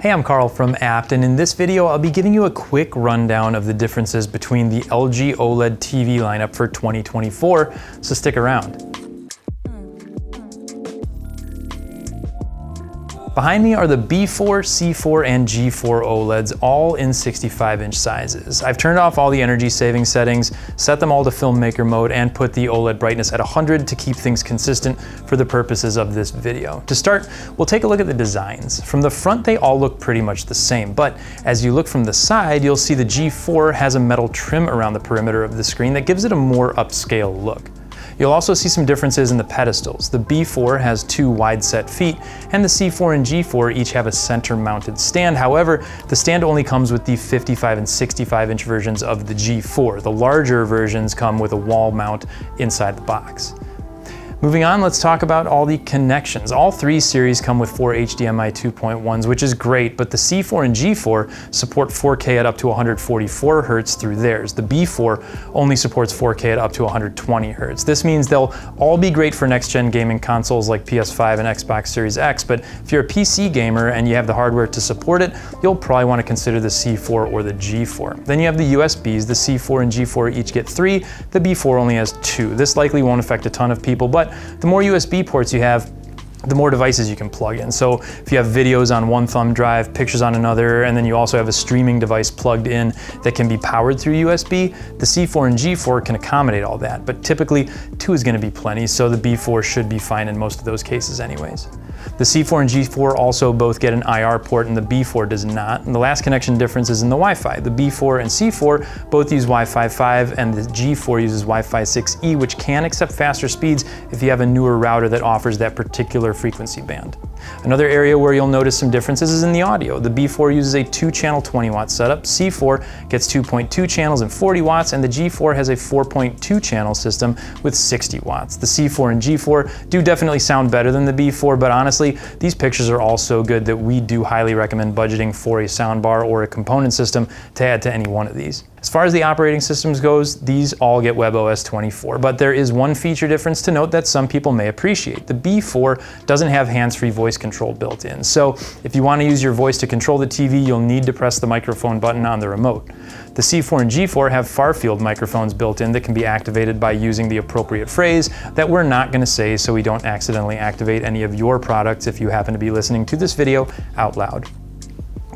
Hey, I'm Carl from Abt, and in this video I'll be giving you a quick rundown of the differences between the LG OLED TV lineup for 2024, so stick around. Behind me are the B4, C4, and G4 OLEDs, all in 65-inch sizes. I've turned off all the energy saving settings, set them all to filmmaker mode, and put the OLED brightness at 100 to keep things consistent for the purposes of this video. To start, we'll take a look at the designs. From the front, they all look pretty much the same, but as you look from the side, you'll see the G4 has a metal trim around the perimeter of the screen that gives it a more upscale look. You'll also see some differences in the pedestals. The B4 has two wide set feet, and the C4 and G4 each have a center mounted stand. However, the stand only comes with the 55 and 65-inch versions of the G4. The larger versions come with a wall mount inside the box. Moving on, let's talk about all the connections. All three series come with 4 HDMI 2.1s, which is great, but the C4 and G4 support 4K at up to 144 Hz through theirs. The B4 only supports 4K at up to 120 Hz. This means they'll all be great for next-gen gaming consoles like PS5 and Xbox Series X, but if you're a PC gamer and you have the hardware to support it, you'll probably want to consider the C4 or the G4. Then you have the USBs. The C4 and G4 each get 3, the B4 only has 2. This likely won't affect a ton of people, but the more USB ports you have, the more devices you can plug in. So if you have videos on one thumb drive, pictures on another, and then you also have a streaming device plugged in that can be powered through USB, the C4 and G4 can accommodate all that, but typically 2 is going to be plenty, so the B4 should be fine in most of those cases anyways. The C4 and G4 also both get an IR port and the B4 does not. And the last connection difference is in the Wi-Fi. The B4 and C4 both use Wi-Fi 5 and the G4 uses Wi-Fi 6E, which can accept faster speeds if you have a newer router that offers that particular frequency band. Another area where you'll notice some differences is in the audio. The B4 uses a 2-channel 20-watt setup, C4 gets 2.2 channels and 40 watts, and the G4 has a 4.2 channel system with 60 watts. The C4 and G4 do definitely sound better than the B4, but honestly, these pictures are all so good that we do highly recommend budgeting for a soundbar or a component system to add to any one of these. As far as the operating systems goes, these all get WebOS 24, but there is one feature difference to note that some people may appreciate. The B4 doesn't have hands-free voice control built in, so if you want to use your voice to control the TV, you'll need to press the microphone button on the remote. The C4 and G4 have far-field microphones built in that can be activated by using the appropriate phrase that we're not going to say so we don't accidentally activate any of your products if you happen to be listening to this video out loud.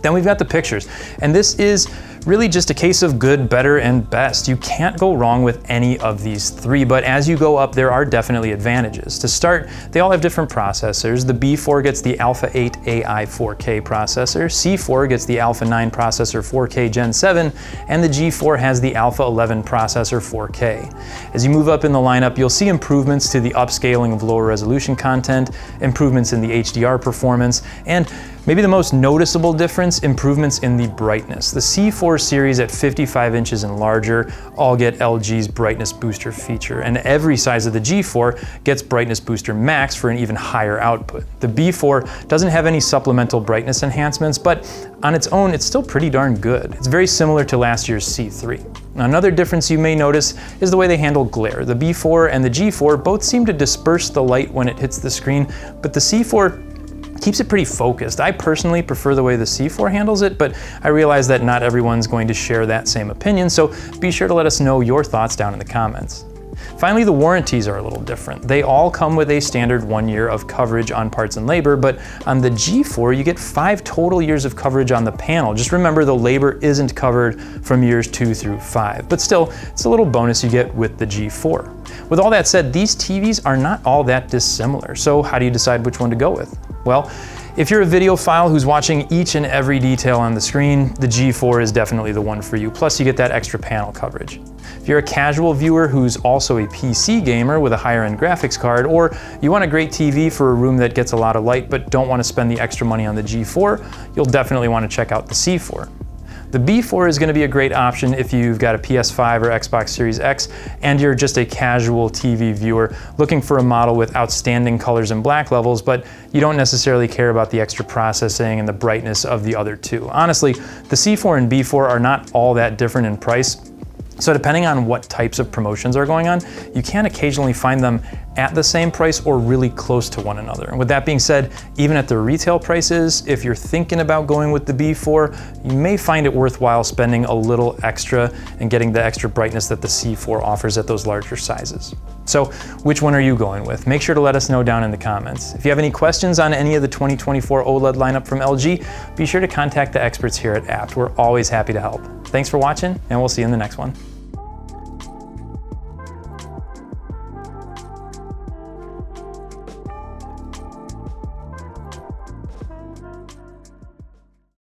Then we've got the pictures, and this is really just a case of good, better, and best. You can't go wrong with any of these three, but as you go up, there are definitely advantages. To start, they all have different processors. The B4 gets the Alpha 8 AI 4K processor, C4 gets the Alpha 9 processor 4K Gen 7, and the G4 has the Alpha 11 processor 4K. As you move up in the lineup, you'll see improvements to the upscaling of lower resolution content, improvements in the HDR performance, and maybe the most noticeable difference, improvements in the brightness. The C4 series at 55 inches and larger all get LG's brightness booster feature, and every size of the G4 gets brightness booster max for an even higher output. The B4 doesn't have any supplemental brightness enhancements, but on its own, it's still pretty darn good. It's very similar to last year's C3. Now, another difference you may notice is the way they handle glare. The B4 and the G4 both seem to disperse the light when it hits the screen, but the C4 keeps it pretty focused. I personally prefer the way the C4 handles it, but I realize that not everyone's going to share that same opinion, so be sure to let us know your thoughts down in the comments. Finally, the warranties are a little different. They all come with a standard 1 year of coverage on parts and labor, but on the G4, you get 5 total years of coverage on the panel. Just remember the labor isn't covered from years 2 through 5, but still, it's a little bonus you get with the G4. With all that said, these TVs are not all that dissimilar, so how do you decide which one to go with? Well, if you're a videophile who's watching each and every detail on the screen, the G4 is definitely the one for you, plus you get that extra panel coverage. If you're a casual viewer who's also a PC gamer with a higher-end graphics card, or you want a great TV for a room that gets a lot of light but don't want to spend the extra money on the G4, you'll definitely want to check out the C4. The B4 is going to be a great option if you've got a PS5 or Xbox Series X and you're just a casual TV viewer looking for a model with outstanding colors and black levels, but you don't necessarily care about the extra processing and the brightness of the other two. Honestly, the C4 and B4 are not all that different in price, so depending on what types of promotions are going on, you can occasionally find them at the same price or really close to one another. And with that being said, even at the retail prices, if you're thinking about going with the B4, you may find it worthwhile spending a little extra and getting the extra brightness that the C4 offers at those larger sizes. So which one are you going with? Make sure to let us know down in the comments. If you have any questions on any of the 2024 OLED lineup from LG, be sure to contact the experts here at Abt. We're always happy to help. Thanks for watching, and we'll see you in the next one.